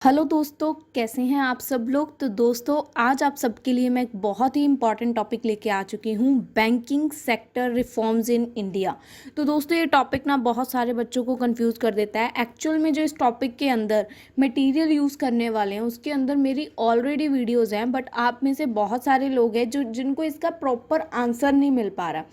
Hello दोस्तों, कैसे हैं आप सब लोग। तो दोस्तों, आज आप सबके लिए मैं एक बहुत ही इम्पॉर्टेंट टॉपिक लेके आ चुकी हूँ, banking sector reforms in India. तो दोस्तों, ये टॉपिक ना बहुत सारे बच्चों को कंफ्यूज कर देता है। एक्चुअल में जो इस टॉपिक के अंदर मटेरियल यूज़ करने वाले हैं उसके अंदर मेरी ऑलरेडी वीडियोज़ हैं, बट आप में से बहुत सारे लोग हैं जिनको इसका प्रॉपर आंसर नहीं मिल पा रहा।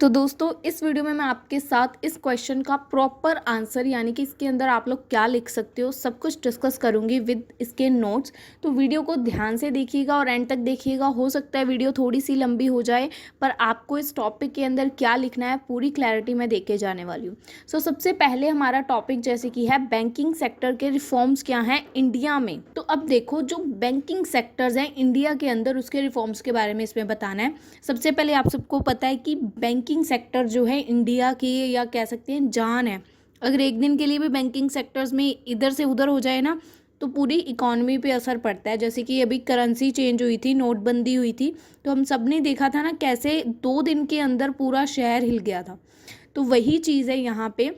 तो दोस्तों, इस वीडियो में मैं आपके साथ इस क्वेश्चन का प्रॉपर आंसर यानी कि इसके अंदर आप लोग क्या लिख सकते हो सब कुछ डिस्कस करूंगी विद इसके नोट्स। तो वीडियो को ध्यान से देखिएगा और एंड तक देखिएगा। हो सकता है वीडियो थोड़ी सी लंबी हो जाए, पर आपको इस टॉपिक के अंदर क्या लिखना है पूरी क्लैरिटी मैं देके जाने वाली हूँ। सो सबसे पहले हमारा टॉपिक जैसे कि है बैंकिंग सेक्टर के रिफॉर्म्स क्या हैं इंडिया में। तो अब देखो, जो बैंकिंग सेक्टर्स हैं इंडिया के अंदर उसके रिफॉर्म्स के बारे में इसमें बताना है। सबसे पहले आप सबको पता है कि बैंकिंग सेक्टर जो है इंडिया की, या कह सकते हैं जान है। अगर एक दिन के लिए भी बैंकिंग सेक्टर्स में इधर से उधर हो जाए ना, तो पूरी इकोनॉमी पे असर पड़ता है। जैसे कि अभी करेंसी चेंज हुई थी, नोटबंदी हुई थी, तो हम सब ने देखा था ना कैसे 2 दिन के अंदर पूरा शहर हिल गया था। तो वही चीज़ है यहाँ पे।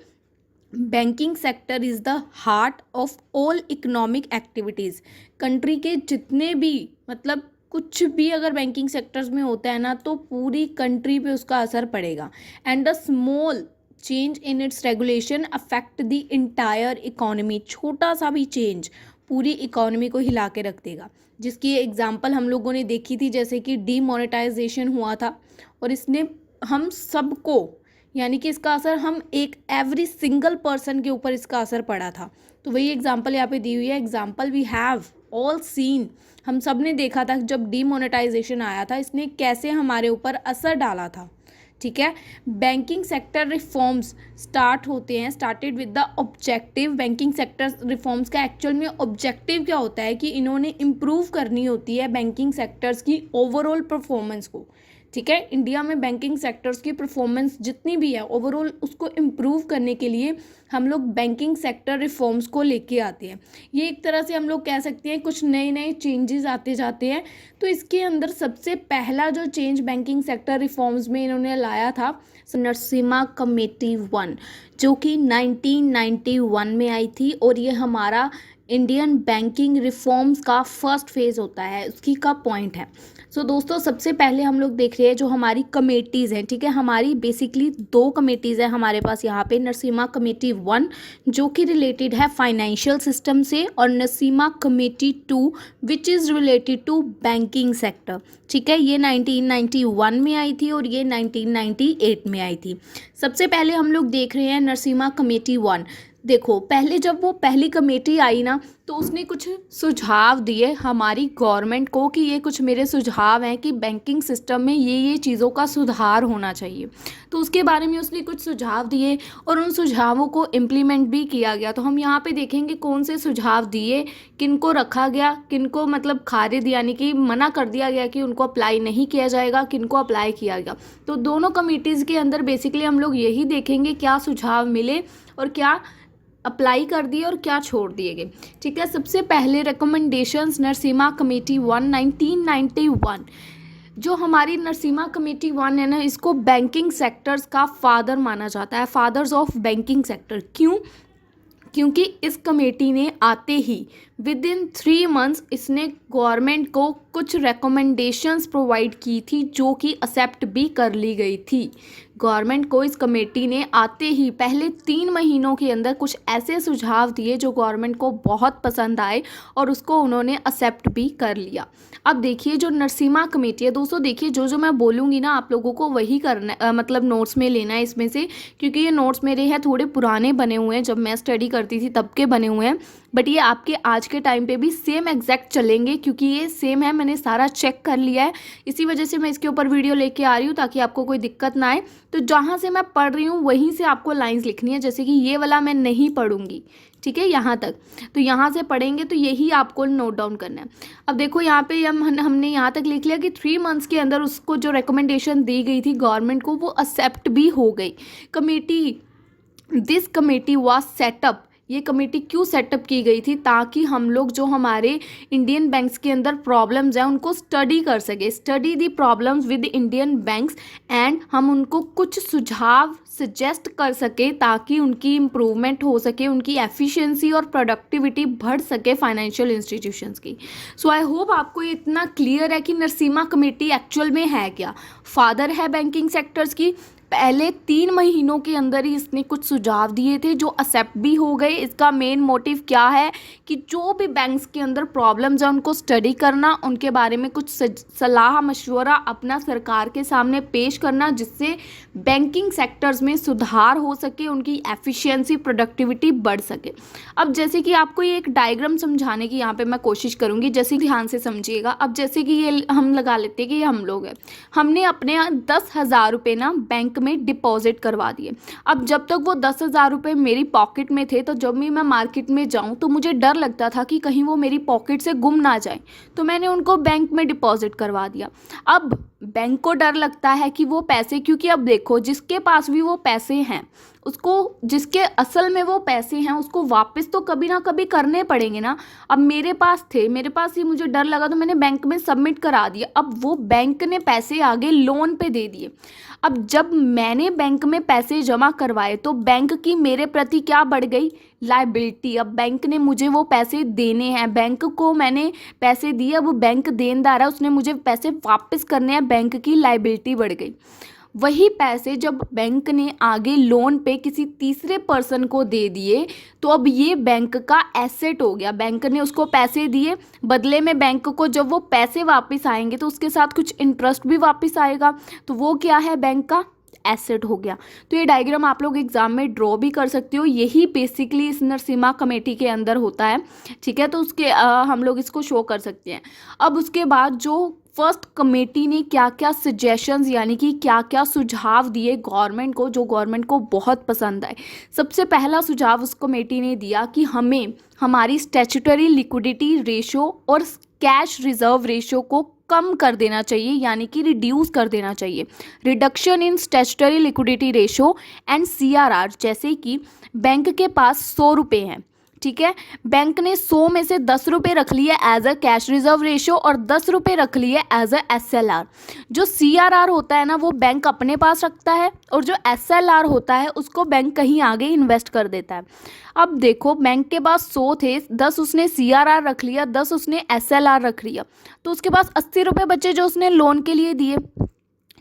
Banking sector is the heart of all economic activities. Country के जितने भी मतलब कुछ भी अगर बैंकिंग सेक्टर्स में होता है ना, तो पूरी कंट्री पे उसका असर पड़ेगा। And the small change in its regulation affect the entire economy. छोटा सा भी चेंज पूरी इकोनॉमी को हिला के रख देगा, जिसकी एग्जांपल हम लोगों ने देखी थी। जैसे कि डीमोनेटाइजेशन हुआ था और इसने हम सबको, यानी कि इसका असर हम एक एवरी सिंगल पर्सन के ऊपर इसका असर पड़ा था। तो वही एग्जांपल यहाँ पे दी हुई है। Example we have all seen, हम सब ने देखा था जब डीमोनेटाइजेशन आया था इसने कैसे हमारे ऊपर असर डाला था। ठीक है। Banking sector reforms started with the objective. Banking sector reforms का एक्चुअल में ऑब्जेक्टिव क्या होता है कि इन्होंने इम्प्रूव करनी होती है बैंकिंग सेक्टर्स की ओवरऑल परफॉर्मेंस को। ठीक है। इंडिया में बैंकिंग सेक्टर्स की परफॉर्मेंस जितनी भी है ओवरऑल उसको इम्प्रूव करने के लिए हम लोग बैंकिंग सेक्टर रिफॉर्म्स को लेके आते हैं। ये एक तरह से हम लोग कह सकते हैं कुछ नए नए चेंजेस आते जाते हैं। तो इसके अंदर सबसे पहला जो चेंज बैंकिंग सेक्टर रिफॉर्म्स में इन्होंने लाया था, नरसिम्हा कमेटी 1, जो कि 1991 में आई थी। और ये हमारा इंडियन बैंकिंग रिफॉर्म्स का फर्स्ट फेज होता है, उसकी का पॉइंट है। सो दोस्तों, सबसे पहले हम लोग देख रहे हैं जो हमारी कमेटीज़ हैं। ठीक है। हमारी बेसिकली 2 कमेटीज़ हैं हमारे पास यहाँ पे। नरसिम्हा कमेटी 1 जो कि रिलेटेड है फाइनेंशियल सिस्टम से, और Narasimha committee 2 which is related to banking sector. ठीक है। ये 1991 में आई थी और ये 1998 में आई थी। सबसे पहले हम लोग देख रहे हैं नरसिम्हा कमेटी 1। देखो, पहले जब वो पहली कमेटी आई ना, तो उसने कुछ सुझाव दिए हमारी गवर्नमेंट को कि ये कुछ मेरे सुझाव हैं कि बैंकिंग सिस्टम में ये चीज़ों का सुधार होना चाहिए। तो उसके बारे में उसने कुछ सुझाव दिए और उन सुझावों को इम्प्लीमेंट भी किया गया। तो हम यहाँ पे देखेंगे कौन से सुझाव दिए, किनको रखा गया, किनको मतलब खारिज यानी कि मना कर दिया गया कि उनको अप्लाई नहीं किया जाएगा, किनको अप्लाई किया गया। तो दोनों कमेटीज़ के अंदर बेसिकली हम लोग यही देखेंगे क्या सुझाव मिले और क्या अप्लाई कर दिए और क्या छोड़ दिए गए। ठीक है। सबसे पहले रिकमेंडेशंस नरसिम्हा कमेटी 1 1991। जो हमारी नरसिम्हा कमेटी 1 है ना, इसको बैंकिंग सेक्टर्स का फादर माना जाता है, फादर्स ऑफ बैंकिंग सेक्टर। क्यों? क्योंकि इस कमेटी ने आते ही विद इन 3 मंथ्स इसने गवर्नमेंट को कुछ रिकमेंडेशंस प्रोवाइड की थी जो कि एक्सेप्ट भी कर ली गई थी। गवर्नमेंट को इस कमेटी ने आते ही पहले 3 महीनों के अंदर कुछ ऐसे सुझाव दिए जो गवर्नमेंट को बहुत पसंद आए और उसको उन्होंने एक्सेप्ट भी कर लिया। अब देखिए जो नरसिम्हा कमेटी है दोस्तों, देखिए जो जो मैं बोलूँगी ना आप लोगों को वही करना मतलब नोट्स में लेना है इसमें से, क्योंकि ये नोट्स मेरे हैं थोड़े पुराने बने हुए हैं, जब मैं स्टडी करती थी तब के बने हुए हैं। बट ये आपके आज के टाइम पे भी सेम एग्जैक्ट चलेंगे क्योंकि ये सेम है, मैंने सारा चेक कर लिया है। इसी वजह से मैं इसके ऊपर वीडियो लेके आ रही हूँ ताकि आपको कोई दिक्कत ना आए। तो जहाँ से मैं पढ़ रही हूँ वहीं से आपको लाइंस लिखनी है। जैसे कि ये वाला मैं नहीं पढ़ूंगी, ठीक है, यहाँ तक। तो यहाँ से पढ़ेंगे तो यही आपको नोट डाउन करना है। अब देखो यहाँ पे हमने यहाँ तक लिख लिया कि 3 मंथ्स के अंदर उसको जो रिकमेंडेशन दी गई थी गवर्नमेंट को वो एक्सेप्ट भी हो गई। Committee this committee was setup ये कमेटी क्यों सेटअप की गई थी, ताकि हम लोग जो हमारे इंडियन बैंक्स के अंदर प्रॉब्लम्स हैं उनको स्टडी कर सके, study the problems with Indian banks, and हम उनको कुछ सुझाव सजेस्ट कर सके ताकि उनकी इम्प्रूवमेंट हो सके, उनकी एफिशिएंसी और प्रोडक्टिविटी बढ़ सके फाइनेंशियल इंस्टीट्यूशंस की। सो आई होप आपको ये इतना क्लियर है कि नरसिम्हा कमेटी एक्चुअल में है क्या। फादर है बैंकिंग सेक्टर्स की, पहले 3 महीनों के अंदर ही इसने कुछ सुझाव दिए थे जो एक्सेप्ट भी हो गए। इसका मेन मोटिव क्या है कि जो भी बैंक्स के अंदर प्रॉब्लम्स हैं उनको स्टडी करना, उनके बारे में कुछ सलाह मशवरा अपना सरकार के सामने पेश करना, जिससे बैंकिंग सेक्टर्स में सुधार हो सके, उनकी एफिशिएंसी प्रोडक्टिविटी बढ़ सके। अब जैसे कि आपको ये एक डायग्राम समझाने की यहाँ पे मैं कोशिश करूँगी, जैसे ध्यान से समझिएगा। अब जैसे कि ये हम लगा लेते हैं कि ये हम लोग हैं, हमने अपने 10,000 रुपये ना बैंक में डिपॉजिट करवा दिए। अब जब तक वो 10,000 रुपये मेरी पॉकेट में थे, तो जब भी मैं मार्केट में जाऊं तो मुझे डर लगता था कि कहीं वो मेरी पॉकेट से गुम ना जाए, तो मैंने उनको बैंक में डिपॉजिट करवा दिया। अब बैंक को डर लगता है कि वो पैसे, क्योंकि अब देखो जिसके पास भी वो पैसे हैं उसको, जिसके असल में वो पैसे हैं उसको वापस तो कभी ना कभी करने पड़ेंगे ना। अब मेरे पास थे, मेरे पास ही मुझे डर लगा तो मैंने बैंक में सबमिट करा दिया। अब वो बैंक ने पैसे आगे लोन पे दे दिए। अब जब मैंने बैंक में पैसे जमा करवाए तो बैंक की मेरे प्रति क्या बढ़ गई, लायबिलिटी। अब बैंक ने मुझे वो पैसे देने हैं, बैंक को मैंने पैसे दिए, अब बैंक देनदार है, उसने मुझे पैसे वापस करने हैं, बैंक की लायबिलिटी बढ़ गई। वही पैसे जब बैंक ने आगे लोन पे किसी तीसरे पर्सन को दे दिए तो अब ये बैंक का एसेट हो गया। बैंक ने उसको पैसे दिए, बदले में बैंक को जब वो पैसे वापस आएंगे तो उसके साथ कुछ इंटरेस्ट भी वापस आएगा, तो वो क्या है, बैंक का एसेट हो गया। तो ये डायग्राम आप लोग एग्जाम में ड्रॉ भी कर सकते हो, यही बेसिकली इस नरसिम्हा कमेटी के अंदर होता है, ठीक है। तो उसके हम लोग इसको शो कर सकते हैं। अब उसके बाद जो फर्स्ट कमेटी ने क्या क्या सजेशंस यानी कि क्या क्या सुझाव दिए गवर्नमेंट को, जो गवर्नमेंट को बहुत पसंद आए। सबसे पहला सुझाव उस कमेटी ने दिया कि हमें हमारी स्टैट्यूटरी लिक्विडिटी रेशो और कैश रिजर्व रेशो को कम कर देना चाहिए, यानी कि रिड्यूस कर देना चाहिए। Reduction in statutory liquidity ratio and CRR, जैसे कि बैंक के पास 100 रुपये हैं, ठीक है, बैंक ने 100 में से 10 रुपये रख लिए as a cash reserve ratio और 10 रुपये रख लिए एज अ SLR। जो CRR होता है ना वो बैंक अपने पास रखता है, और जो SLR होता है उसको बैंक कहीं आगे इन्वेस्ट कर देता है। अब देखो बैंक के पास 100 थे, 10 उसने CRR रख लिया, 10 उसने SLR रख लिया, तो उसके पास 80 रुपये बचे जो उसने लोन के लिए दिए,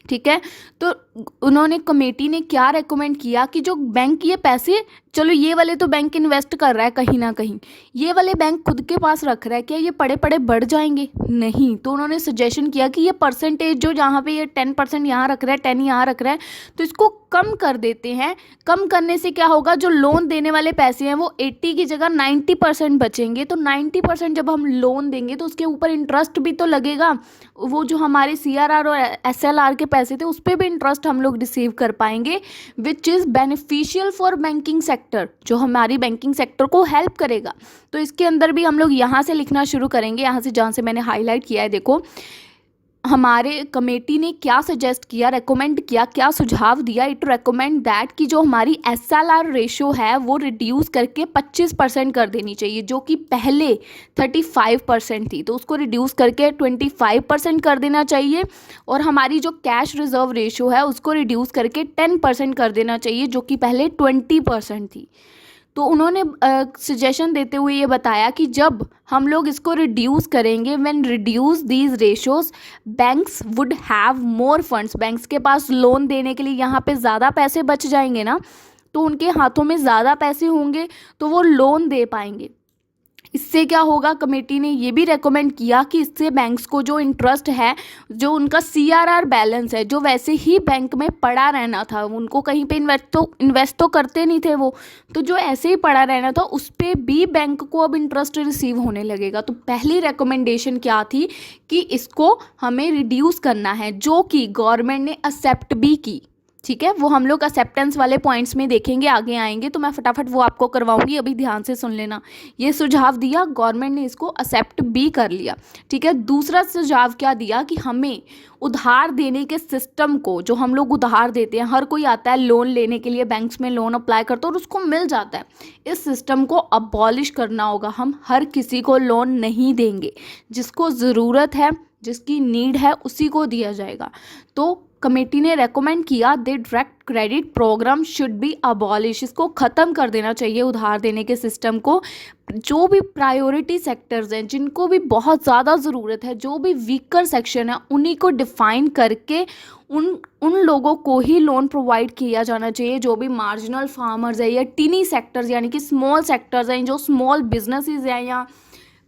ठीक है। तो उन्होंने कमेटी ने क्या रेकमेंड किया कि जो बैंक ये पैसे, चलो ये वाले तो बैंक इन्वेस्ट कर रहा है कहीं ना कहीं, ये वाले बैंक खुद के पास रख रहा है, क्या ये पड़े पड़े बढ़ जाएंगे, नहीं। तो उन्होंने सजेशन किया कि ये परसेंटेज जो जहाँ पे ये 10% यहाँ रख रहा है, 10 यहाँ रख रहा है, तो इसको कम कर देते हैं। कम करने से क्या होगा, जो लोन देने वाले पैसे हैं वो 80 की जगह 90% बचेंगे। तो 90% जब हम लोन देंगे तो उसके ऊपर इंटरेस्ट भी तो लगेगा, वो जो हमारे CRR और SLR के पैसे थे उस पर भी इंटरेस्ट हम लोग रिसीव कर पाएंगे, which is beneficial for banking sector, जो हमारी बैंकिंग सेक्टर को हेल्प करेगा। तो इसके अंदर भी हम लोग यहाँ से लिखना शुरू करेंगे, यहाँ से जहाँ से मैंने हाईलाइट किया है, देखो हमारे कमेटी ने क्या सजेस्ट किया, रेकमेंड किया, क्या सुझाव दिया। इट रेकमेंड दैट कि जो हमारी SLR रेशो है वो रिड्यूस करके 25% कर देनी चाहिए, जो कि पहले 35% थी, तो उसको रिड्यूस करके 25% कर देना चाहिए। और हमारी जो कैश रिजर्व रेशो है उसको रिड्यूस करके 10% कर देना चाहिए, जो कि पहले 20% थी। तो उन्होंने सजेशन देते हुए ये बताया कि जब हम लोग इसको रिड्यूस करेंगे, when reduce these ratios banks would have more funds, banks के पास लोन देने के लिए यहाँ पे ज़्यादा पैसे बच जाएंगे ना, तो उनके हाथों में ज़्यादा पैसे होंगे तो वो लोन दे पाएंगे। इससे क्या होगा, कमेटी ने ये भी रेकमेंड किया कि इससे बैंक्स को जो इंटरेस्ट है, जो उनका CRR बैलेंस है, जो वैसे ही बैंक में पड़ा रहना था, उनको कहीं पे इन्वेस्ट तो करते नहीं थे वो, तो जो ऐसे ही पड़ा रहना था उस पर भी बैंक को अब इंटरेस्ट रिसीव होने लगेगा। तो पहली रेकमेंडेशन क्या थी कि इसको हमें रिड्यूस करना है, जो कि गवर्नमेंट ने एक्सेप्ट भी की, ठीक है, वो हम लोग एक्सेप्टेंस वाले पॉइंट्स में देखेंगे, आगे आएंगे तो मैं फटाफट वो आपको करवाऊंगी, अभी ध्यान से सुन लेना। ये सुझाव दिया, गवर्नमेंट ने इसको एक्सेप्ट भी कर लिया। ठीक है, दूसरा सुझाव क्या दिया कि हमें उधार देने के सिस्टम को, जो हम लोग उधार देते हैं, हर कोई आता है लोन लेने के लिए, बैंक्स में लोन अप्लाई करता है और उसको मिल जाता है, इस सिस्टम को अबॉलिश करना होगा। हम हर किसी को लोन नहीं देंगे, जिसको ज़रूरत है, जिसकी नीड है, उसी को दिया जाएगा। तो कमेटी ने रेकमेंड किया the direct credit programme should be abolish, इसको ख़त्म कर देना चाहिए उधार देने के सिस्टम को। जो भी प्रायोरिटी सेक्टर्स हैं, जिनको भी बहुत ज़्यादा ज़रूरत है, जो भी वीकर सेक्शन है, उन्हीं को डिफाइन करके उन लोगों को ही लोन प्रोवाइड किया जाना चाहिए। जो भी मार्जिनल फार्मर्स है या टीनी सेक्टर्स यानी कि स्मॉल सेक्टर्स हैं, जो स्मॉल बिजनेसेस हैं, या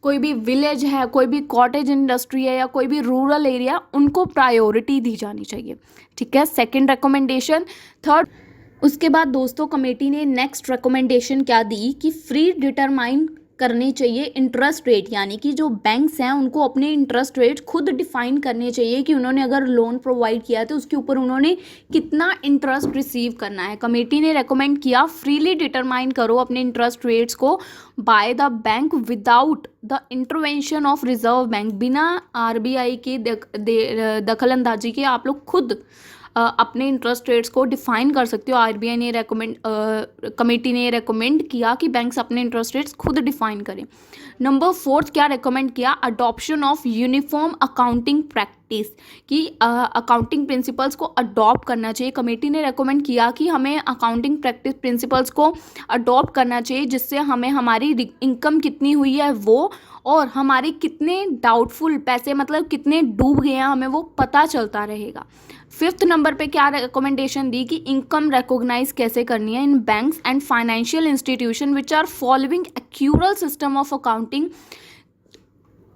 कोई भी विलेज है, कोई भी कॉटेज इंडस्ट्री है, या कोई भी रूरल एरिया, उनको प्रायोरिटी दी जानी चाहिए। ठीक है, सेकंड रिकमेंडेशन। थर्ड, उसके बाद दोस्तों कमेटी ने नेक्स्ट रिकमेंडेशन क्या दी कि फ्री डिटरमाइन करनी चाहिए इंटरेस्ट रेट, यानी कि जो बैंक्स हैं उनको अपने इंटरेस्ट रेट खुद डिफाइन करने चाहिए कि उन्होंने अगर लोन प्रोवाइड किया है तो उसके ऊपर उन्होंने कितना इंटरेस्ट रिसीव करना है। कमेटी ने रेकमेंड किया फ्रीली डिटरमाइन करो अपने इंटरेस्ट रेट्स को by the bank without the intervention of reserve bank, बिना आरबीआई की दखल अंदाजी के आप लोग खुद अपने इंटरेस्ट रेट्स को डिफाइन कर सकते हो। आरबीआई ने कमेटी ने रेकमेंड किया कि बैंक्स अपने इंटरेस्ट रेट्स खुद डिफाइन करें। नंबर 4 क्या रेकमेंड किया, adoption of uniform accounting practice, कि अकाउंटिंग प्रिंसिपल्स को अडॉप्ट करना चाहिए। कमेटी ने रेकमेंड किया कि हमें अकाउंटिंग प्रैक्टिस प्रिंसिपल्स को अडॉप्ट करना चाहिए, जिससे हमें हमारी इनकम कितनी हुई है वो, और हमारे कितने डाउटफुल पैसे, मतलब कितने डूब गए हैं, हमें वो पता चलता रहेगा। 5th नंबर पे क्या रिकमेंडेशन दी कि इनकम रिकॉग्नाइज कैसे करनी है इन banks and financial institution which are following accrual system of accounting.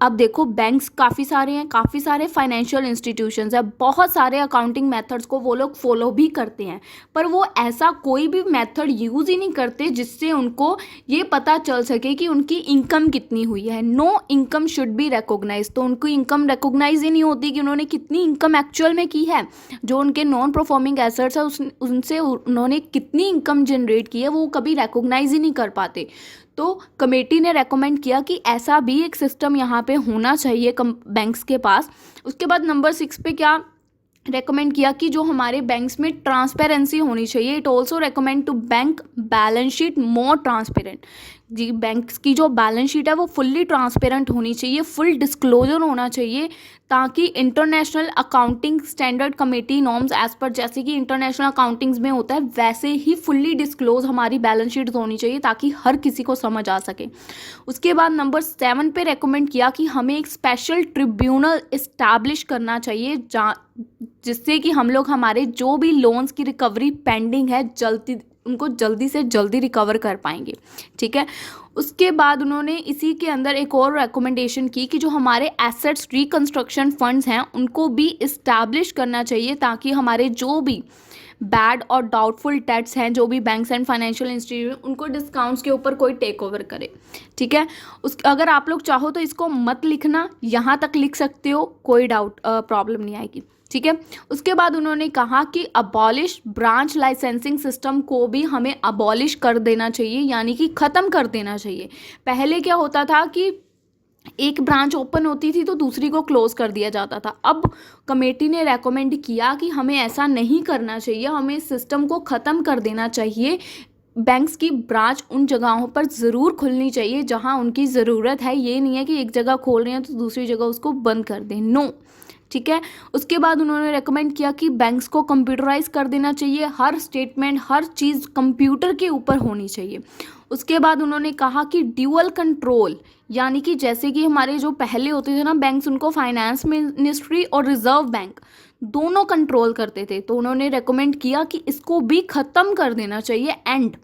अब देखो बैंक्स काफ़ी सारे हैं, काफ़ी सारे फाइनेंशियल इंस्टीट्यूशंस हैं, बहुत सारे अकाउंटिंग मेथड्स को वो लोग फॉलो भी करते हैं, पर वो ऐसा कोई भी मेथड यूज़ ही नहीं करते जिससे उनको ये पता चल सके कि उनकी इनकम कितनी हुई है। No income should be recognise, तो उनको इनकम रिकॉग्नाइज ही नहीं होती कि उन्होंने कितनी इनकम एक्चुअल में की है। जो उनके नॉन परफॉर्मिंग एसेट्स है उनसे उन्होंने कितनी इनकम जनरेट की है वो कभी रिकॉग्नाइज ही नहीं कर पाते। तो कमेटी ने रेकमेंड किया कि ऐसा भी एक सिस्टम यहाँ पे होना चाहिए बैंक्स के पास। उसके बाद नंबर 6 पे क्या रेकमेंड किया कि जो हमारे बैंक्स में ट्रांसपेरेंसी होनी चाहिए। It also recommend to bank balance sheet more transparent, जी बैंक्स की जो बैलेंस शीट है वो फुल्ली ट्रांसपेरेंट होनी चाहिए, फुल डिस्क्लोजर होना चाहिए, ताकि international accounting standard committee norms as per, जैसे कि इंटरनेशनल अकाउंटिंग्स में होता है वैसे ही फुल्ली डिस्क्लोज हमारी बैलेंस शीट होनी चाहिए, ताकि हर किसी को समझ आ सके। उसके बाद नंबर 7 पे रेकमेंड किया कि हमें एक स्पेशल ट्रिब्यूनल इस्टेब्लिश करना चाहिए, जिससे कि हम लोग हमारे जो भी लोन्स की रिकवरी पेंडिंग है उनको जल्दी से जल्दी रिकवर कर पाएंगे। ठीक है, उसके बाद उन्होंने इसी के अंदर एक और रेकमेंडेशन की कि जो हमारे एसेट्स रिकंस्ट्रक्शन फंड्स हैं उनको भी इस्टेब्लिश करना चाहिए, ताकि हमारे जो भी बैड और डाउटफुल डेट्स हैं, जो भी बैंक्स एंड फाइनेंशियल इंस्टीट्यूट, उनको डिस्काउंट्स के ऊपर कोई टेक ओवर करे। ठीक है, अगर आप लोग चाहो तो इसको मत लिखना, यहाँ तक लिख सकते हो, कोई डाउट प्रॉब्लम नहीं आएगी। ठीक है, उसके बाद उन्होंने कहा कि अबॉलिश ब्रांच लाइसेंसिंग सिस्टम को भी हमें अबॉलिश कर देना चाहिए, यानी कि ख़त्म कर देना चाहिए। पहले क्या होता था कि एक ब्रांच ओपन होती थी तो दूसरी को क्लोज कर दिया जाता था। अब कमेटी ने रेकमेंड किया कि हमें ऐसा नहीं करना चाहिए, हमें इस सिस्टम को ख़त्म कर देना चाहिए। बैंक्स की ब्रांच उन जगहों पर ज़रूर खुलनी चाहिए जहां उनकी ज़रूरत है, ये नहीं है कि एक जगह खोल रहे हैं तो दूसरी जगह उसको बंद कर दें, नो। ठीक है, उसके बाद उन्होंने रेकमेंड किया कि बैंक्स को कंप्यूटराइज कर देना चाहिए, हर स्टेटमेंट हर चीज़ कंप्यूटर के ऊपर होनी चाहिए। उसके बाद उन्होंने कहा कि ड्यूअल कंट्रोल, यानी कि जैसे कि हमारे जो पहले होते थे ना बैंक्स, उनको फाइनेंस मिनिस्ट्री और रिजर्व बैंक दोनों कंट्रोल करते थे, तो उन्होंने रेकमेंड किया कि इसको भी ख़त्म कर देना चाहिए। एंड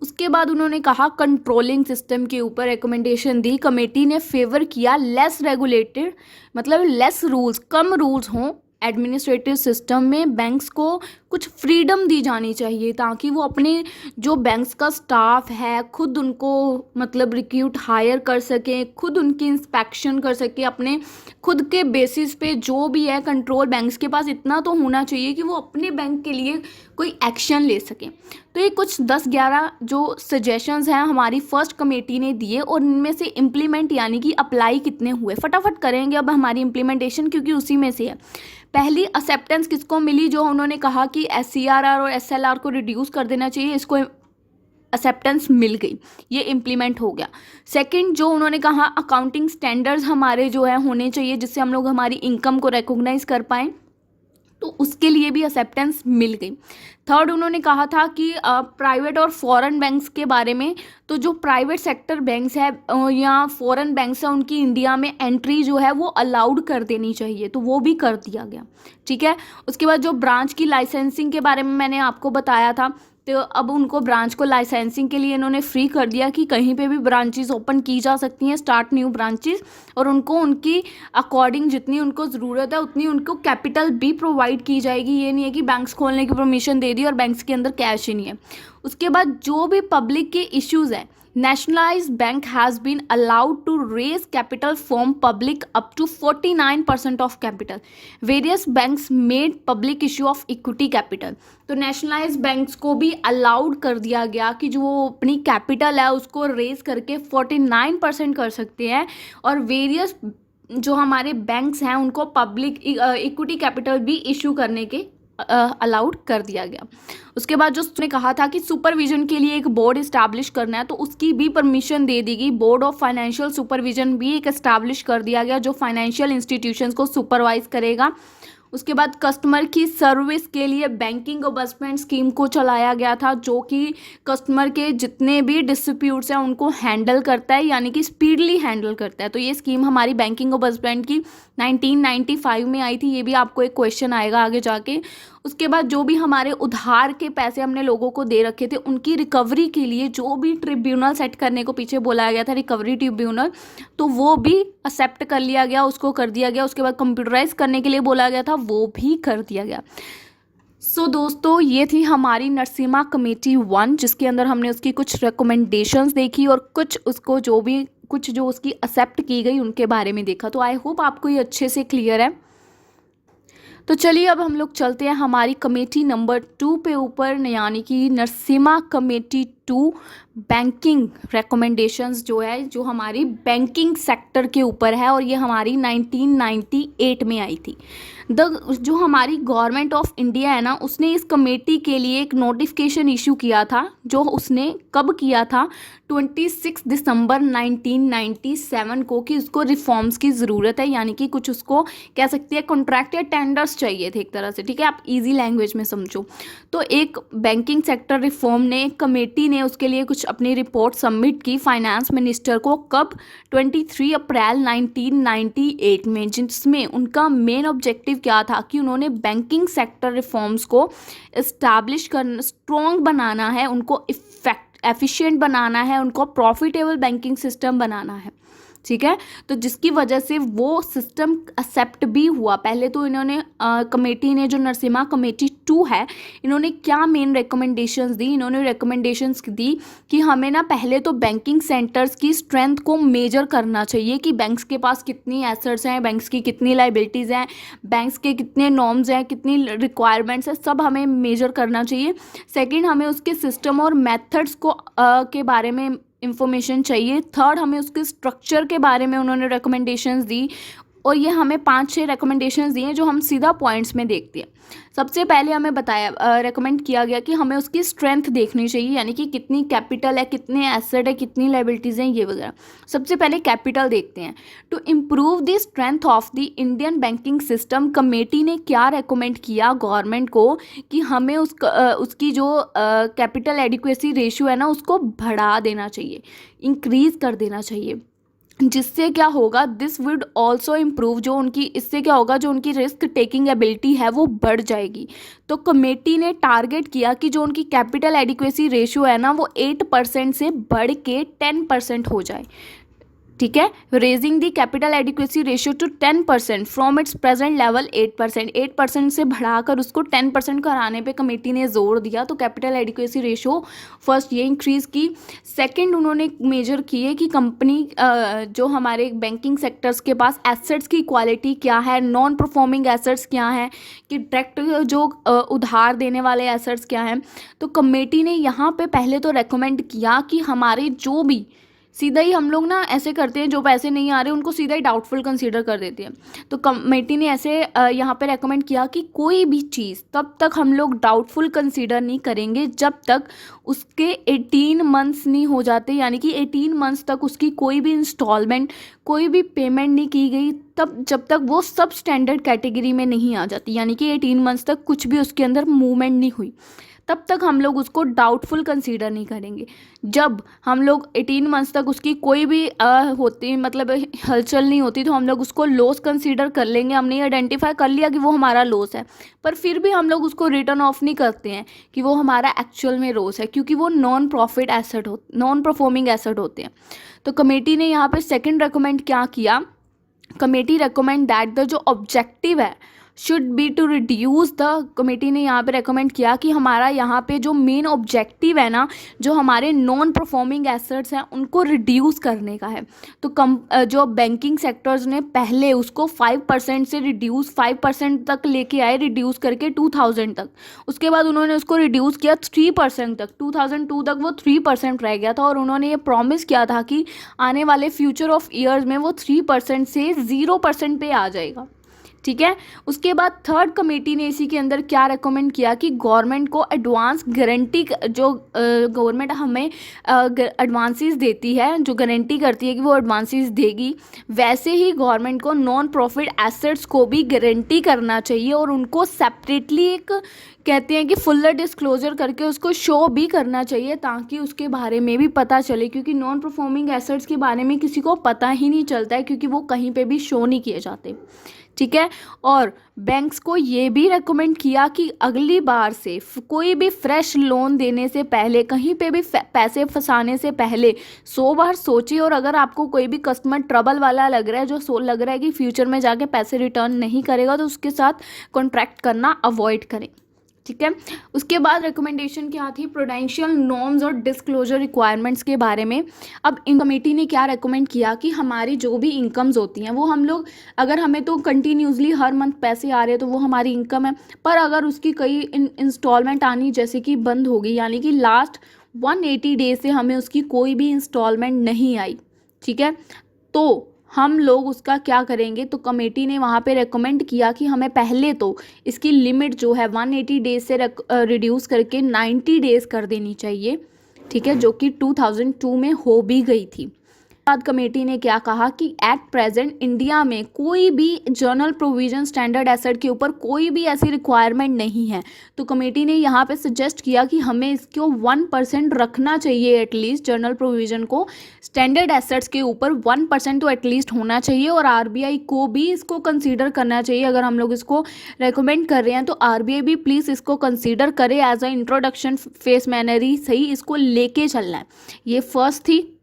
उसके बाद उन्होंने कहा कंट्रोलिंग सिस्टम के ऊपर रिकमेंडेशन दी। कमेटी ने फेवर किया लेस रेगुलेटेड, मतलब लेस रूल्स, कम रूल्स हों, एडमिनिस्ट्रेटिव सिस्टम में बैंक्स को कुछ फ्रीडम दी जानी चाहिए, ताकि वो अपने जो बैंक्स का स्टाफ है खुद उनको मतलब रिक्रूट हायर कर सकें, खुद उनकी इंस्पेक्शन कर सकें, अपने खुद के बेसिस पे जो भी है कंट्रोल बैंक्स के पास इतना तो होना चाहिए कि वो अपने बैंक के लिए कोई एक्शन ले सकें। तो ये कुछ 10-11 जो सजेशंस हैं हमारी फर्स्ट कमेटी ने दिए, और इनमें से इम्प्लीमेंट यानी कि अप्लाई कितने हुए फटाफट करेंगे अब हमारी इम्प्लीमेंटेशन, क्योंकि उसी में से है। पहली एक्सेप्टेंस किसको मिली, जो उन्होंने कहा कि SCRR और SLR को रिड्यूस कर देना चाहिए, इसको एक्सेप्टेंस मिल गई, ये इम्प्लीमेंट हो गया। सेकंड, जो उन्होंने कहा अकाउंटिंग स्टैंडर्ड्स हमारे जो है होने चाहिए जिससे हम लोग हमारी इनकम को रिकॉग्नाइज कर पाएँ, तो उसके लिए भी एक्सेप्टेंस मिल गई। थर्ड, उन्होंने कहा था कि प्राइवेट और फॉरेन बैंक्स के बारे में, तो जो प्राइवेट सेक्टर बैंक्स है या फॉरेन बैंक्स है उनकी इंडिया में एंट्री जो है वो अलाउड कर देनी चाहिए, तो वो भी कर दिया गया। ठीक है, उसके बाद जो ब्रांच की लाइसेंसिंग के बारे में मैंने आपको बताया था, तो अब उनको ब्रांच को लाइसेंसिंग के लिए इन्होंने फ्री कर दिया कि कहीं पे भी ब्रांचेस ओपन की जा सकती हैं, स्टार्ट न्यू ब्रांचेस, और उनको उनकी अकॉर्डिंग जितनी उनको ज़रूरत है उतनी उनको कैपिटल भी प्रोवाइड की जाएगी। ये नहीं है कि बैंक्स खोलने की परमिशन दे दी और बैंक्स के अंदर कैश ही नहीं है। उसके बाद जो भी पब्लिक के इश्यूज़ हैं, nationalized bank has been allowed to raise capital from public up to 49% of capital. Various banks made public issue of equity capital. तो nationalized banks को भी allowed कर दिया गया कि जो अपनी कैपिटल है उसको रेज करके 49% कर सकते हैं, और वेरियस जो हमारे बैंक्स हैं उनको पब्लिक इक्विटी कैपिटल भी इशू करने के अलाउड कर दिया गया। उसके बाद जो उसने कहा था कि सुपरविजन के लिए एक बोर्ड इस्टेब्लिश करना है, तो उसकी भी परमिशन दे दी गई। बोर्ड ऑफ फाइनेंशियल सुपरविजन भी एक इस्टेब्लिश कर दिया गया जो फाइनेंशियल इंस्टीट्यूशंस को सुपरवाइज करेगा। उसके बाद कस्टमर की सर्विस के लिए बैंकिंग ओबसमेंट स्कीम को चलाया गया था, जो कि कस्टमर के जितने भी डिस्प्यूट्स हैं उनको हैंडल करता है, यानी कि स्पीडली हैंडल करता है। तो ये स्कीम हमारी बैंकिंग ओबसमेंट की 1995 में आई थी, ये भी आपको एक क्वेश्चन आएगा आगे जाके। उसके बाद जो भी हमारे उधार के पैसे हमने लोगों को दे रखे थे उनकी रिकवरी के लिए जो भी ट्रिब्यूनल सेट करने को पीछे बोलाया गया था, रिकवरी ट्रिब्यूनल, तो वो भी एक्सेप्ट कर लिया गया, उसको कर दिया गया। उसके बाद कंप्यूटराइज करने के लिए बोला गया था, वो भी कर दिया गया। सो दोस्तों, ये थी हमारी नरसिम्हा कमेटी 1, जिसके अंदर हमने उसकी कुछ रिकमेंडेशंस देखी और कुछ उसको जो भी कुछ जो उसकी एक्सेप्ट की गई उनके बारे में देखा। तो आई होप आपको ये अच्छे से क्लियर है। तो चलिए अब हम लोग चलते हैं हमारी कमेटी नंबर 2 पे ऊपर, यानी कि नरसिम्हा कमेटी 2 बैंकिंग रिकमेंडेशंस जो है, जो हमारी बैंकिंग सेक्टर के ऊपर है, और ये हमारी 1998 में आई थी। जो हमारी गवर्नमेंट ऑफ इंडिया है ना, उसने इस कमेटी के लिए एक नोटिफिकेशन इशू किया था, जो उसने कब किया था, 26 दिसंबर 1997 को, कि उसको रिफॉर्म्स की ज़रूरत है, यानी कि कुछ उसको कह सकते हैं कॉन्ट्रैक्ट या टेंडर्स चाहिए थे एक तरह से। ठीक है, आप इजी लैंग्वेज में समझो। तो एक बैंकिंग सेक्टर रिफॉर्म ने कमेटी ने उसके लिए कुछ अपनी रिपोर्ट सबमिट की फाइनेंस मिनिस्टर को, कब, 23 अप्रैल 1998 में, जिसमें उनका मेन ऑब्जेक्टिव क्या था कि उन्होंने बैंकिंग सेक्टर रिफॉर्म्स को इस्टेब्लिश करना, स्ट्रॉन्ग बनाना है, उनको एफिशिएंट बनाना है, उनको प्रॉफिटेबल बैंकिंग सिस्टम बनाना है। ठीक है, तो जिसकी वजह से वो सिस्टम एक्सेप्ट भी हुआ। पहले तो इन्होंने कमेटी ने, जो नरसिम्हा कमेटी 2 है, इन्होंने क्या मेन रिकमेंडेशंस दी, इन्होंने रिकमेंडेशंस दी कि हमें ना पहले तो बैंकिंग सेंटर्स की स्ट्रेंथ को मेजर करना चाहिए कि बैंक्स के पास कितनी एसेट्स हैं, बैंक्स की कितनी लाइबिलिटीज़ हैं, बैंक्स के कितने नॉर्म्स हैं, कितनी रिक्वायरमेंट्स हैं, सब हमें मेजर करना चाहिए। सेकेंड, हमें उसके सिस्टम और मेथड्स को के बारे में इंफॉर्मेशन चाहिए। थर्ड, हमें उसके स्ट्रक्चर के बारे में उन्होंने रिकमेंडेशंस दी, और ये हमें 5-6 रिकमेंडेशंस दिए जो हम सीधा पॉइंट्स में देखते हैं। सबसे पहले हमें बताया रेकमेंड किया गया कि हमें उसकी स्ट्रेंथ देखनी चाहिए, यानी कि कितनी कैपिटल है, कितने एसेट है, कितनी लाइबिलिटीज़ हैं, ये वगैरह। सबसे पहले कैपिटल देखते हैं। To improve the strength of the Indian banking system, committee ने क्या रेकमेंड किया गवर्नमेंट को कि हमें उसकी जो कैपिटल एडिक्वेसी रेशियो है ना, उसको बढ़ा देना चाहिए, इंक्रीज़ कर देना चाहिए, जिससे क्या होगा, दिस वुड ऑल्सो इम्प्रूव, जो उनकी, इससे क्या होगा, जो उनकी रिस्क टेकिंग एबिलिटी है वो बढ़ जाएगी। तो कमेटी ने टारगेट किया कि जो उनकी कैपिटल एडिक्वेसी रेशियो है ना, वो 8% से बढ़ के 10% हो जाए। ठीक है, raising the capital adequacy ratio two 10% from its present level 8%। 8% से बढ़ाकर उसको 10% कराने पे कमेटी ने जोर दिया। तो कैपिटल एडिक्वेसी रेशियो फर्स्ट ये इंक्रीज़ की। सेकंड उन्होंने मेजर किए कि कंपनी जो हमारे बैंकिंग सेक्टर्स के पास एसेट्स की क्वालिटी क्या है, नॉन परफॉर्मिंग एसेट्स क्या हैं, कि डायरेक्ट जो उधार देने वाले एसेट्स क्या हैं। तो कमेटी ने यहाँ पे पहले तो रेकमेंड किया कि हमारे जो भी सीधा ही हम लोग ना ऐसे करते हैं, जो पैसे नहीं आ रहे उनको सीधा ही डाउटफुल कंसीडर कर देते हैं। तो कमेटी ने ऐसे यहाँ पे रेकमेंड किया कि कोई भी चीज़ तब तक हम लोग डाउटफुल कंसीडर नहीं करेंगे जब तक उसके 18 मंथ्स नहीं हो जाते, यानी कि 18 मंथ्स तक उसकी कोई भी इंस्टॉलमेंट, कोई भी पेमेंट नहीं की गई, तब जब तक वो सब स्टैंडर्ड कैटेगरी में नहीं आ जाती, यानी कि 18 मंथ्स तक कुछ भी उसके अंदर मूवमेंट नहीं हुई, तब तक हम लोग उसको डाउटफुल कंसीडर नहीं करेंगे। जब हम लोग 18 मंथ्स तक उसकी कोई भी होती मतलब हलचल नहीं होती, तो हम लोग उसको लॉस कंसीडर कर लेंगे। हमने आइडेंटिफाई कर लिया कि वो हमारा लॉस है, पर फिर भी हम लोग उसको रिटर्न ऑफ नहीं करते हैं कि वो हमारा एक्चुअल में लॉस है, क्योंकि वो नॉन परफॉर्मिंग एसेट होते हैं। तो कमेटी ने यहाँ पे सेकेंड रेकमेंड क्या किया, कमेटी रेकमेंड दैट द जो ऑब्जेक्टिव है should be to reduce the, committee ने यहाँ पे रेकमेंड किया कि हमारा यहाँ पे जो मेन ऑब्जेक्टिव है ना, जो हमारे नॉन परफॉर्मिंग एसेट्स हैं उनको रिड्यूस करने का है। तो जो बैंकिंग सेक्टर्स ने पहले उसको 5% से रिड्यूस 5% तक लेके आए, रिड्यूस करके 2000 तक। उसके बाद उन्होंने उसको रिड्यूस किया 3% तक, 2002 तक वो 3% रह गया था, और उन्होंने ये प्रॉमिस किया था कि आने वाले फ्यूचर ऑफ ईयर्स में वो 3% से 0% पे आ जाएगा। ठीक है, उसके बाद थर्ड कमेटी ने इसी के अंदर क्या रेकमेंड किया कि गवर्नमेंट को एडवांस गारंटी, जो गवर्नमेंट हमें एडवांसेस देती है, जो गारंटी करती है कि वो एडवांसेस देगी, वैसे ही गवर्नमेंट को नॉन प्रॉफिट एसेट्स को भी गारंटी करना चाहिए, और उनको सेपरेटली एक कहते हैं कि फुल्लर डिस्क्लोजर करके उसको शो भी करना चाहिए, ताकि उसके बारे में भी पता चले, क्योंकि नॉन परफॉर्मिंग एसेट्स के बारे में किसी को पता ही नहीं चलता है, क्योंकि वो कहीं पे भी शो नहीं किए जाते। ठीक है, और बैंक्स को ये भी रेकमेंड किया कि अगली बार से कोई भी फ्रेश लोन देने से पहले, कहीं पे भी पैसे फंसाने से पहले 100 बार सोचिए, और अगर आपको कोई भी कस्टमर ट्रबल वाला लग रहा है, जो लग रहा है कि फ्यूचर में जाके पैसे रिटर्न नहीं करेगा, तो उसके साथ कॉन्ट्रैक्ट करना अवॉइड करें। ठीक है, उसके बाद रिकमेंडेशन क्या थी, प्रूडेंशियल नॉर्म्स और डिस्क्लोजर रिक्वायरमेंट्स के बारे में। अब इन कमेटी ने क्या रेकमेंड किया कि हमारी जो भी इनकम्स होती हैं वो हम लोग, अगर हमें तो कंटिन्यूसली हर मंथ पैसे आ रहे हैं तो वो हमारी इनकम है, पर अगर उसकी कई इंस्टॉलमेंट आनी जैसे कि बंद हो गई, यानी कि लास्ट 180 डेज से हमें उसकी कोई भी इंस्टॉलमेंट नहीं आई, ठीक है, तो हम लोग उसका क्या करेंगे। तो कमेटी ने वहाँ पे रेकमेंड किया कि हमें पहले तो इसकी लिमिट जो है 180 डेज से रिड्यूस करके 90 डेज कर देनी चाहिए, ठीक है, जो कि 2002 में हो भी गई थी। बाद कमेटी ने क्या कहा कि एट प्रेजेंट इंडिया में कोई भी जर्नल प्रोविजन स्टैंडर्ड एसेट के ऊपर कोई भी ऐसी रिक्वायरमेंट नहीं है। तो कमेटी ने यहाँ पे सजेस्ट किया कि हमें इसको 1% रखना चाहिए, एटलीस्ट जर्नल प्रोविजन को स्टैंडर्ड एसेट्स के ऊपर 1% तो एटलीस्ट होना चाहिए, और आरबीआई को भी इसको कंसीडर करना चाहिए। अगर हम लोग इसको रेकमेंड कर रहे हैं तो आरबीआई भी प्लीज़ इसको कंसीडर करे as a introduction phase manner ही सही, इसको लेके चलना है। ये फर्स्ट थी,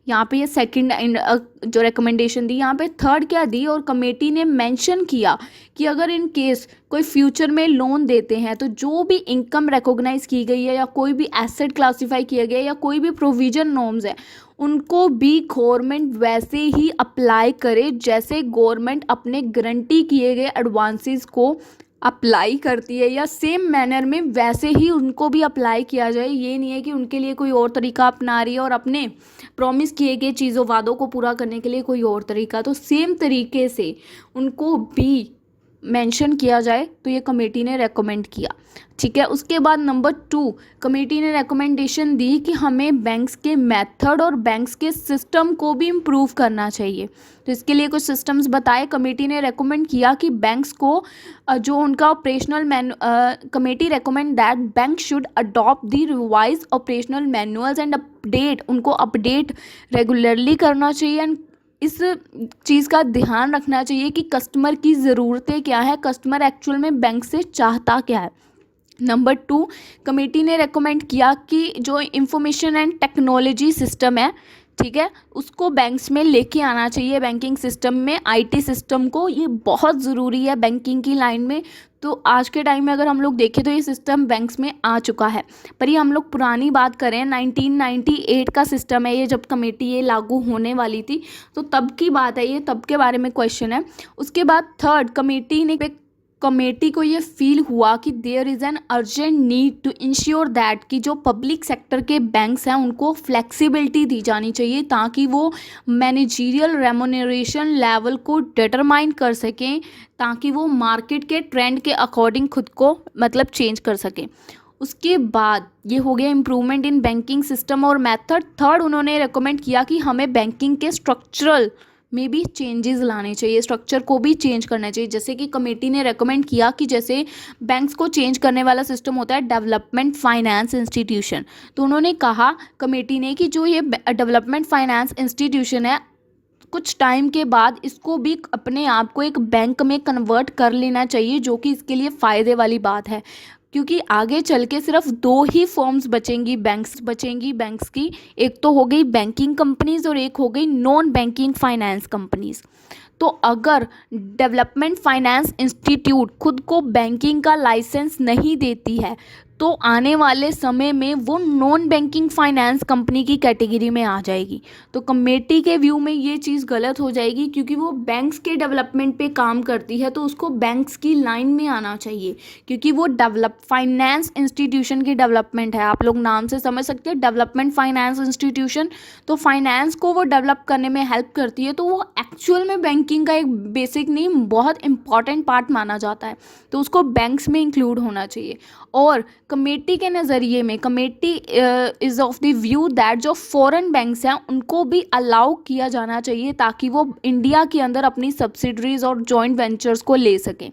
यहाँ पे ये सेकंड जो रिकमेंडेशन दी, यहाँ पे थर्ड क्या दी, और कमेटी ने मेंशन किया कि अगर इन केस कोई फ्यूचर में लोन देते हैं तो जो भी इनकम रिकॉग्नाइज की गई है, या कोई भी एसेट क्लासिफाई किया गया है, या कोई भी प्रोविजन नॉर्म्स है, उनको भी गवर्नमेंट वैसे ही अप्लाई करे जैसे गवर्नमेंट अपने गारंटी किए गए एडवांसेस को अप्लाई करती है, या सेम मैनर में वैसे ही उनको भी अप्लाई किया जाए। ये नहीं है कि उनके लिए कोई और तरीका अपना रही है और अपने प्रॉमिस किए गए चीज़ों वादों को पूरा करने के लिए कोई और तरीका, तो सेम तरीके से उनको भी मेंशन किया जाए। तो ये कमेटी ने रेकमेंड किया। ठीक है, उसके बाद नंबर 2 कमेटी ने रेकमेंडेशन दी कि हमें बैंक्स के मेथड और बैंक्स के सिस्टम को भी इम्प्रूव करना चाहिए। तो इसके लिए कुछ सिस्टम्स बताए। कमेटी ने रेकमेंड किया कि बैंक्स को जो उनका operational committee recommend that bank should adopt the revise operational manuals and update, उनको अपडेट रेगुलरली करना चाहिए, एंड इस चीज़ का ध्यान रखना चाहिए कि कस्टमर की ज़रूरतें क्या है, कस्टमर एक्चुअल में बैंक से चाहता क्या है। नंबर 2 कमेटी ने रेकमेंड किया कि जो इंफॉर्मेशन एंड टेक्नोलॉजी सिस्टम है, ठीक है, उसको बैंक्स में लेके आना चाहिए, बैंकिंग सिस्टम में, आईटी सिस्टम को। ये बहुत ज़रूरी है बैंकिंग की लाइन में। तो आज के टाइम में अगर हम लोग देखें तो ये सिस्टम बैंक्स में आ चुका है। पर ये हम लोग पुरानी बात करें, 1998 का सिस्टम है ये, जब कमेटी ये लागू होने वाली थी, तो तब की बात है ये, तब के बारे में क्वेश्चन है। उसके बाद थर्ड, कमेटी को ये फील हुआ कि there is an urgent need to ensure that कि जो पब्लिक सेक्टर के बैंक्स हैं उनको फ्लेक्सिबिलिटी दी जानी चाहिए, ताकि वो मैनेजरियल रेमुनरेशन लेवल को डिटरमाइन कर सकें, ताकि वो मार्केट के ट्रेंड के अकॉर्डिंग खुद को मतलब चेंज कर सकें। उसके बाद ये हो गया इम्प्रूवमेंट इन बैंकिंग सिस्टम और मेथड। थर्ड, उन्होंने रिकमेंड किया कि हमें बैंकिंग के स्ट्रक्चरल में भी चेंजेस लाने चाहिए, स्ट्रक्चर को भी चेंज करना चाहिए। जैसे कि कमेटी ने रेकमेंड किया कि जैसे बैंक्स को चेंज करने वाला सिस्टम होता है डेवलपमेंट फाइनेंस इंस्टीट्यूशन, तो उन्होंने कहा कमेटी ने कि जो ये डेवलपमेंट फाइनेंस इंस्टीट्यूशन है, कुछ टाइम के बाद इसको भी अपने आप को एक बैंक में कन्वर्ट कर लेना चाहिए, जो कि इसके लिए फ़ायदे वाली बात है। क्योंकि आगे चल के सिर्फ दो ही फॉर्म्स बचेंगी बैंक्स की, एक तो हो गई बैंकिंग कंपनीज और एक हो गई नॉन बैंकिंग फाइनेंस कंपनीज। तो अगर डेवलपमेंट फाइनेंस इंस्टीट्यूट खुद को बैंकिंग का लाइसेंस नहीं देती है, तो आने वाले समय में वो नॉन बैंकिंग फाइनेंस कंपनी की कैटेगरी में आ जाएगी। तो कमेटी के व्यू में ये चीज़ गलत हो जाएगी, क्योंकि वो बैंक्स के डेवलपमेंट पे काम करती है, तो उसको बैंक्स की लाइन में आना चाहिए, क्योंकि वो फाइनेंस इंस्टीट्यूशन की डेवलपमेंट है। आप लोग नाम से समझ सकते हैं, डेवलपमेंट फाइनेंस इंस्टीट्यूशन, तो फाइनेंस को वो डेवलप करने में हेल्प करती है। तो वो एक्चुअल में बैंकिंग का एक बेसिक नहीं, बहुत इंपॉर्टेंट पार्ट माना जाता है, तो उसको बैंक्स में इंक्लूड होना चाहिए। और कमेटी के नज़रिए में, committee is of the view that जो फॉरेन बैंक्स हैं उनको भी अलाउ किया जाना चाहिए, ताकि वो इंडिया के अंदर अपनी सब्सिडरीज और जॉइंट वेंचर्स को ले सकें।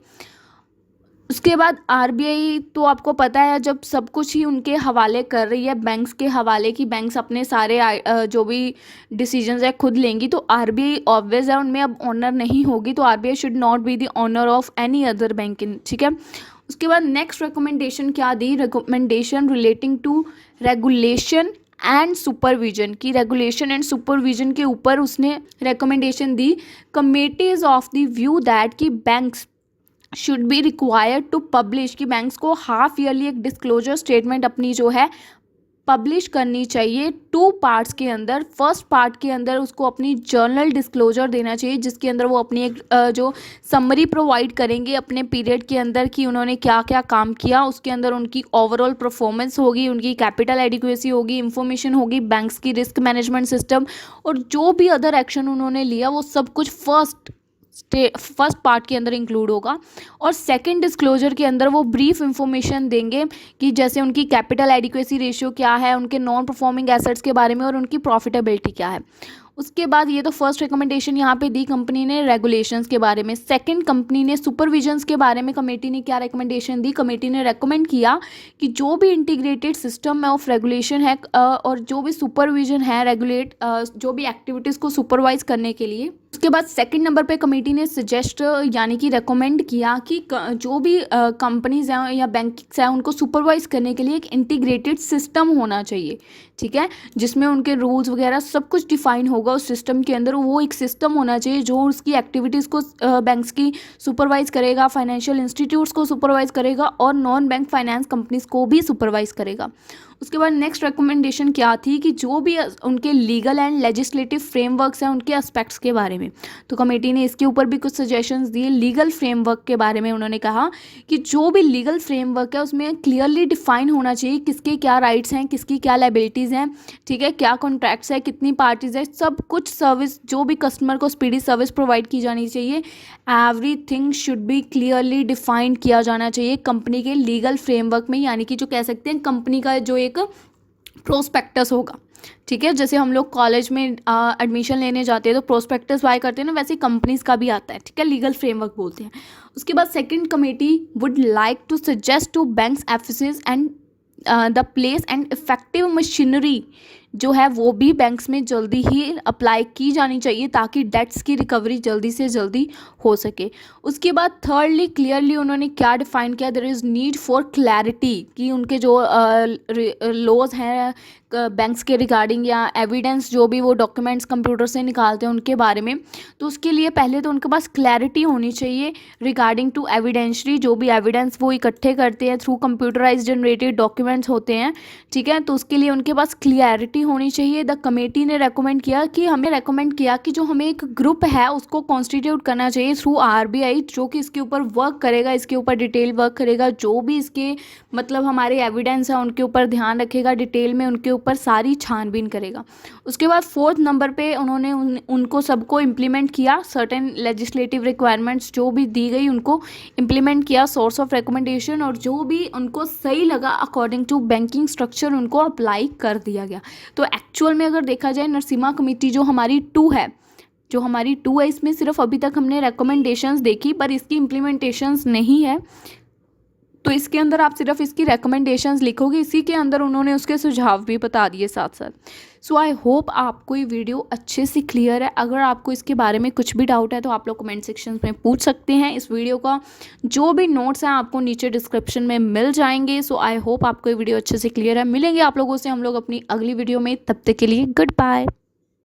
उसके बाद आरबीआई, तो आपको पता है जब सब कुछ ही उनके हवाले कर रही है, बैंक्स के हवाले, की बैंक्स अपने सारे जो भी डिसीजंस है खुद लेंगी, तो आरबीआई ऑब्वियस है उनमें अब ऑनर नहीं होगी, तो RBI should not be the owner of any other bank in, ठीक है। उसके बाद नेक्स्ट रिकमेंडेशन क्या दी, recommendation relating to regulation and supervision, की रेगुलेशन एंड सुपरविजन के ऊपर उसने रिकमेंडेशन दी। Committee is of the view that कि banks should be required to publish, कि बैंक्स को हाफ ईयरली एक डिस्क्लोजर स्टेटमेंट अपनी जो है पब्लिश करनी चाहिए 2 पार्ट्स के अंदर। फर्स्ट पार्ट के अंदर उसको अपनी जर्नल डिस्क्लोजर देना चाहिए, जिसके अंदर वो अपनी एक जो समरी प्रोवाइड करेंगे अपने पीरियड के अंदर कि उन्होंने क्या क्या काम किया। उसके अंदर उनकी ओवरऑल परफॉर्मेंस होगी, उनकी कैपिटल एडिक्वेसी होगी, इंफॉर्मेशन होगी, बैंक्स की रिस्क मैनेजमेंट सिस्टम, और जो भी अदर एक्शन उन्होंने लिया वो सब कुछ फर्स्ट पार्ट के अंदर इंक्लूड होगा। और सेकंड डिस्क्लोजर के अंदर वो ब्रीफ इंफॉर्मेशन देंगे कि जैसे उनकी कैपिटल एडिक्वेसी रेशियो क्या है, उनके नॉन परफॉर्मिंग एसेट्स के बारे में, और उनकी प्रॉफिटेबिलिटी क्या है। उसके बाद ये तो फर्स्ट रिकमेंडेशन यहाँ पे दी कंपनी ने रेगुलेशंस के बारे में। सेकंड, कंपनी ने सुपरविजन्स के बारे में कमेटी ने क्या रिकमेंडेशन दी, कमेटी ने रेकमेंड किया कि जो भी इंटीग्रेटेड सिस्टम ऑफ रेगुलेशन है और जो भी सुपरविजन है, जो भी एक्टिविटीज़ को सुपरवाइज करने के लिए। उसके बाद सेकंड नंबर पे कमेटी ने सजेस्ट यानी कि रेकमेंड किया कि जो भी कंपनीज हैं या बैंक्स हैं उनको सुपरवाइज करने के लिए एक इंटीग्रेटेड सिस्टम होना चाहिए, ठीक है, जिसमें उनके रूल्स वगैरह सब कुछ डिफाइन होगा उस सिस्टम के अंदर। वो एक सिस्टम होना चाहिए जो उसकी एक्टिविटीज़ को बैंक्स की सुपरवाइज करेगा, फाइनेंशियल इंस्टीट्यूट्स को सुपरवाइज करेगा और नॉन बैंक फाइनेंस कंपनीज को भी सुपरवाइज करेगा। उसके बाद नेक्स्ट रिकमेंडेशन क्या थी कि जो भी उनके लीगल एंड लेजिस्लेटिव फ्रेमवर्क्स हैं उनके एस्पेक्ट्स के बारे में, तो कमेटी ने इसके ऊपर भी कुछ सजेशंस दिए। लीगल फ्रेमवर्क के बारे में उन्होंने कहा कि जो भी लीगल फ्रेमवर्क है उसमें क्लियरली डिफाइन होना चाहिए किसके क्या राइट्स हैं, किसकी क्या लायबिलिटीज़ हैं, ठीक है, क्या कॉन्ट्रैक्ट्स है, कितनी पार्टीज है, सब कुछ सर्विस, जो भी कस्टमर को स्पीडी सर्विस प्रोवाइड की जानी चाहिए, everything should be clearly defined किया जाना चाहिए कंपनी के लीगल फ्रेमवर्क में। यानी कि जो कह सकते हैं कंपनी का जो एक प्रोस्पेक्टस होगा, ठीक है, जैसे हम लोग कॉलेज में एडमिशन लेने जाते हैं तो प्रोस्पेक्टस बाय करते हैं ना, वैसे कंपनीज का भी आता है, ठीक है, लीगल फ्रेमवर्क बोलते हैं। उसके बाद second, committee would like to suggest to banks offices and the place and effective machinery जो है वो भी बैंक्स में जल्दी ही अप्लाई की जानी चाहिए ताकि डेट्स की रिकवरी जल्दी से जल्दी हो सके। उसके बाद थर्डली क्लियरली उन्होंने क्या डिफाइन किया, there is need for clarity कि उनके जो लॉज हैं बैंक्स के रिगार्डिंग या एविडेंस जो भी वो डॉक्यूमेंट्स कंप्यूटर से निकालते हैं उनके बारे में, तो उसके लिए पहले तो उनके पास क्लैरिटी होनी चाहिए रिगार्डिंग टू एविडेंशरी, जो भी एविडेंस वो इकट्ठे करते हैं थ्रू कंप्यूटराइज जनरेटेड डॉक्यूमेंट्स होते हैं, ठीक है। तो उसके लिए उनके पास क्लैरिटी होनी चाहिए। द कमेटी ने रेकमेंड किया कि जो हमें एक ग्रुप है उसको कॉन्स्टिट्यूट करना चाहिए थ्रू आरबीआई, जो कि इसके ऊपर वर्क करेगा, इसके ऊपर डिटेल वर्क करेगा, जो भी इसके मतलब हमारे एविडेंस है उनके ऊपर ध्यान रखेगा, डिटेल में उनके ऊपर सारी छानबीन करेगा। उसके बाद 4th नंबर पे उन्होंने उनको सबको इम्प्लीमेंट किया, सर्टेन लेजिस्लेटिव रिक्वायरमेंट्स जो भी दी गई उनको इम्प्लीमेंट किया, सोर्स ऑफ रिकमेंडेशन, और जो भी उनको सही लगा अकॉर्डिंग टू बैंकिंग स्ट्रक्चर उनको अप्लाई कर दिया गया। तो एक्चुअल में अगर देखा जाए नरसिम्हा कमेटी जो हमारी 2 है, इसमें सिर्फ अभी तक हमने रिकमेंडेशंस देखी पर इसकी इम्प्लीमेंटेशंस नहीं है। तो इसके अंदर आप सिर्फ इसकी रिकमेंडेशंस लिखोगे, इसी के अंदर उन्होंने उसके सुझाव भी बता दिए साथ साथ। सो आई होप आपको ये वीडियो अच्छे से क्लियर है। अगर आपको इसके बारे में कुछ भी डाउट है तो आप लोग कमेंट सेक्शन में पूछ सकते हैं। इस वीडियो का जो भी नोट्स हैं आपको नीचे डिस्क्रिप्शन में मिल जाएंगे। सो आई होप आपको ये वीडियो अच्छे से क्लियर है। मिलेंगे आप लोगों से हम लोग अपनी अगली वीडियो में, तब तक के लिए गुड बाय।